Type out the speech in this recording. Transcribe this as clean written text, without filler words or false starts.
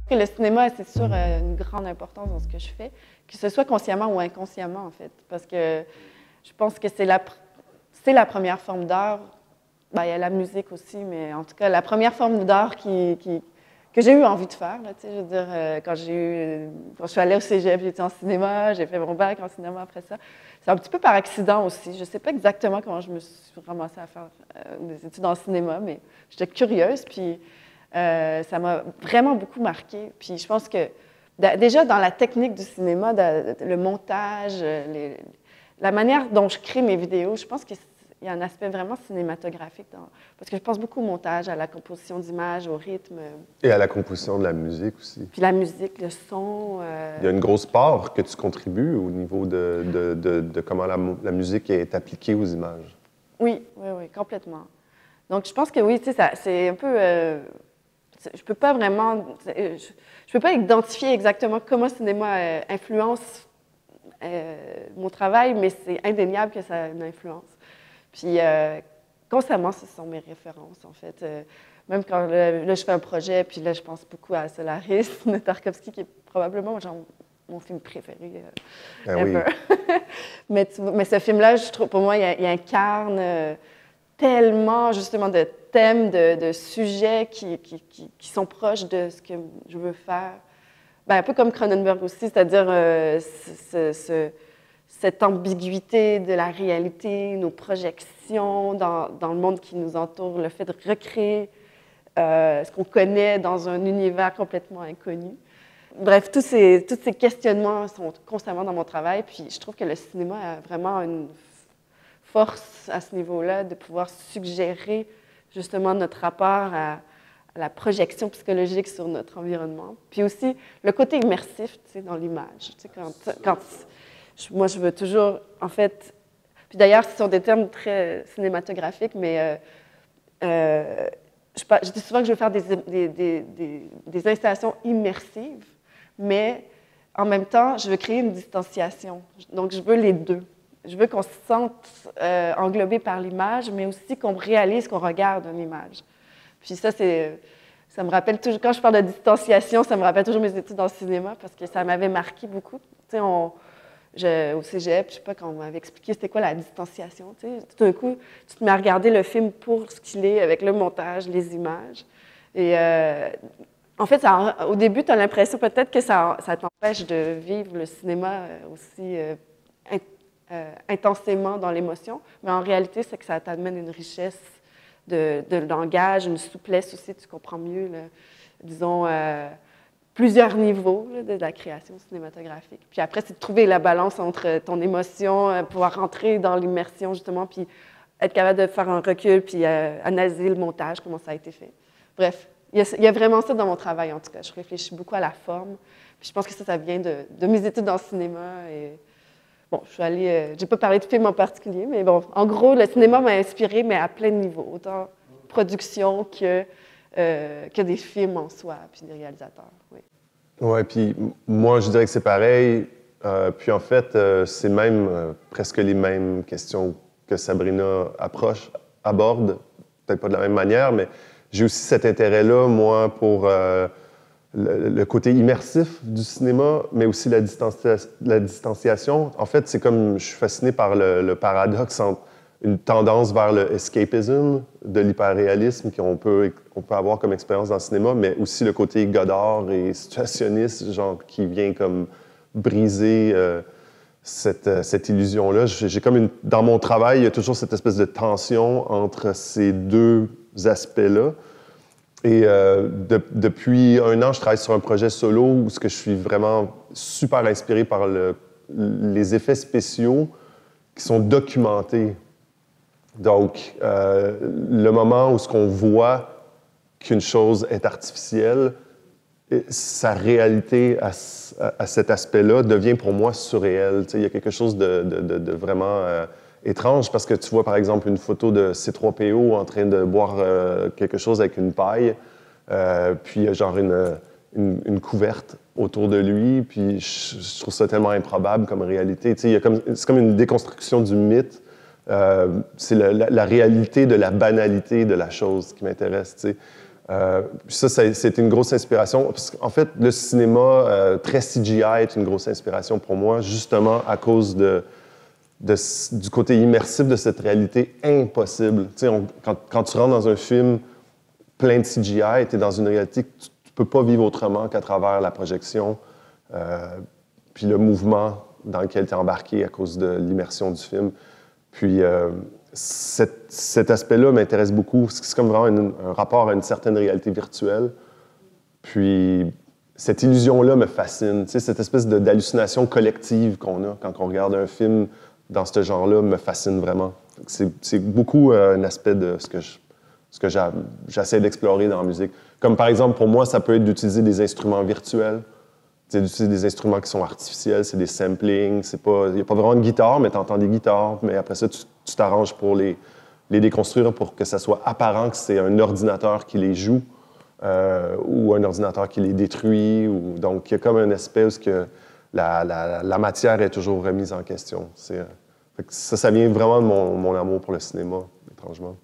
Le cinéma, c'est sûr, une grande importance dans ce que je fais, que ce soit consciemment ou inconsciemment, en fait, parce que je pense que c'est la première forme d'art. Ben, il y a la musique aussi, mais en tout cas, la première forme d'art que j'ai eu envie de faire. Là, je veux dire, quand je suis allée au cégep, j'étais en cinéma, j'ai fait mon bac en cinéma après ça. C'est un petit peu par accident aussi. Je ne sais pas exactement comment je me suis ramassée à faire des études en cinéma, mais j'étais curieuse, puis ça m'a vraiment beaucoup marquée. Puis je pense que déjà dans la technique du cinéma, le montage, la manière dont je crée mes vidéos, je pense qu'il y a un aspect vraiment cinématographique parce que je pense beaucoup au montage, à la composition d'images, au rythme. Et à la composition de la musique aussi. Puis la musique, le son. Il y a une grosse part que tu contribues au niveau de comment la musique est appliquée aux images. Oui, complètement. Donc je pense que oui, tu sais, c'est un peu. Je peux pas vraiment. Je peux pas identifier exactement comment le cinéma influence mon travail, mais c'est indéniable que ça a une influence. Puis, constamment, ce sont mes références, en fait. Même quand là, je fais un projet, puis là, je pense beaucoup à Solaris de Tarkovsky, qui est probablement genre, mon film préféré ever. Oui. mais ce film-là, je trouve, pour moi, il incarne tellement, justement, de thèmes, de sujets qui sont proches de ce que je veux faire. Ben, un peu comme Cronenberg aussi, c'est-à-dire cette ambiguïté de la réalité, nos projections dans le monde qui nous entoure, le fait de recréer ce qu'on connaît dans un univers complètement inconnu. Bref, tous ces questionnements sont constamment dans mon travail, puis je trouve que le cinéma a vraiment une force à ce niveau-là de pouvoir suggérer justement notre rapport à la projection psychologique sur notre environnement. Puis aussi, le côté immersif, tu sais, dans l'image. Tu sais, moi, je veux toujours, en fait... Puis d'ailleurs, ce sont des termes très cinématographiques, mais je dis souvent que je veux faire des installations immersives, mais en même temps, je veux créer une distanciation. Donc, je veux les deux. Je veux qu'on se sente englobé par l'image, mais aussi qu'on réalise qu'on regarde une image. Puis ça me rappelle toujours, quand je parle de distanciation, ça me rappelle toujours mes études en cinéma parce que ça m'avait marqué beaucoup. Tu sais, au cégep, je sais pas, quand on m'avait expliqué c'était quoi la distanciation, tu sais, tout d'un coup, tu te mets à regarder le film pour ce qu'il est, avec le montage, les images. Et en fait, au début, tu as l'impression peut-être que ça t'empêche de vivre le cinéma aussi intensément dans l'émotion, mais en réalité, c'est que ça t'amène une richesse de langage, une souplesse aussi, tu comprends mieux, là, disons, plusieurs niveaux là, de la création cinématographique. Puis après, c'est de trouver la balance entre ton émotion, pouvoir rentrer dans l'immersion, justement, puis être capable de faire un recul, puis analyser le montage, comment ça a été fait. Bref, il y a vraiment ça dans mon travail, en tout cas. Je réfléchis beaucoup à la forme, puis je pense que ça vient de mes études en cinéma. Et bon, je suis allée... j'ai pas parlé de film en particulier, mais bon, en gros, le cinéma m'a inspirée, mais à plein de niveaux, autant production que des films en soi, puis des réalisateurs, oui. Oui, puis moi, je dirais que c'est pareil. Puis en fait, c'est même presque les mêmes questions que Sabrina aborde, peut-être pas de la même manière, mais j'ai aussi cet intérêt-là, moi, pour le côté immersif du cinéma, mais aussi la distanciation. En fait, c'est comme je suis fasciné par le paradoxe entre une tendance vers le escapism, de l'hyperréalisme qu'on peut avoir comme expérience dans le cinéma, mais aussi le côté Godard et situationniste, genre qui vient comme briser cette illusion-là. J'ai comme dans mon travail, il y a toujours cette espèce de tension entre ces deux aspects-là. Et depuis 1 an, je travaille sur un projet solo où je suis vraiment super inspiré par les effets spéciaux qui sont documentés. Donc, le moment où on voit qu'une chose est artificielle, sa réalité à cet aspect-là devient pour moi surréel. Tu sais, il y a quelque chose de vraiment étrange parce que tu vois, par exemple, une photo de C3PO en train de boire quelque chose avec une paille, puis il y a genre une couverte autour de lui, puis je trouve ça tellement improbable comme réalité. Tu sais, c'est comme une déconstruction du mythe. C'est la réalité de la banalité de la chose qui m'intéresse, tu sais. C'était une grosse inspiration. Parce qu'en fait, le cinéma très CGI est une grosse inspiration pour moi, justement à cause du côté immersif de cette réalité impossible. Tu sais, quand tu rentres dans un film plein de CGI, tu es dans une réalité que tu ne peux pas vivre autrement qu'à travers la projection, puis le mouvement dans lequel tu es embarqué à cause de l'immersion du film. Puis cet aspect-là m'intéresse beaucoup. C'est comme vraiment un rapport à une certaine réalité virtuelle. Puis cette illusion-là me fascine. Tu sais, cette espèce d'hallucination collective qu'on a quand on regarde un film dans ce genre-là me fascine vraiment. C'est beaucoup un aspect de ce que j'essaie d'explorer dans la musique. Comme par exemple, pour moi, ça peut être d'utiliser des instruments virtuels, d'utiliser des instruments qui sont artificiels, c'est des samplings, il n'y a pas vraiment de guitare, mais tu entends des guitares, mais après ça, tu t'arranges pour les déconstruire pour que ça soit apparent que c'est un ordinateur qui les joue ou un ordinateur qui les détruit. Donc, il y a comme un aspect où la matière est toujours remise en question. Ça vient vraiment de mon amour pour le cinéma, étrangement.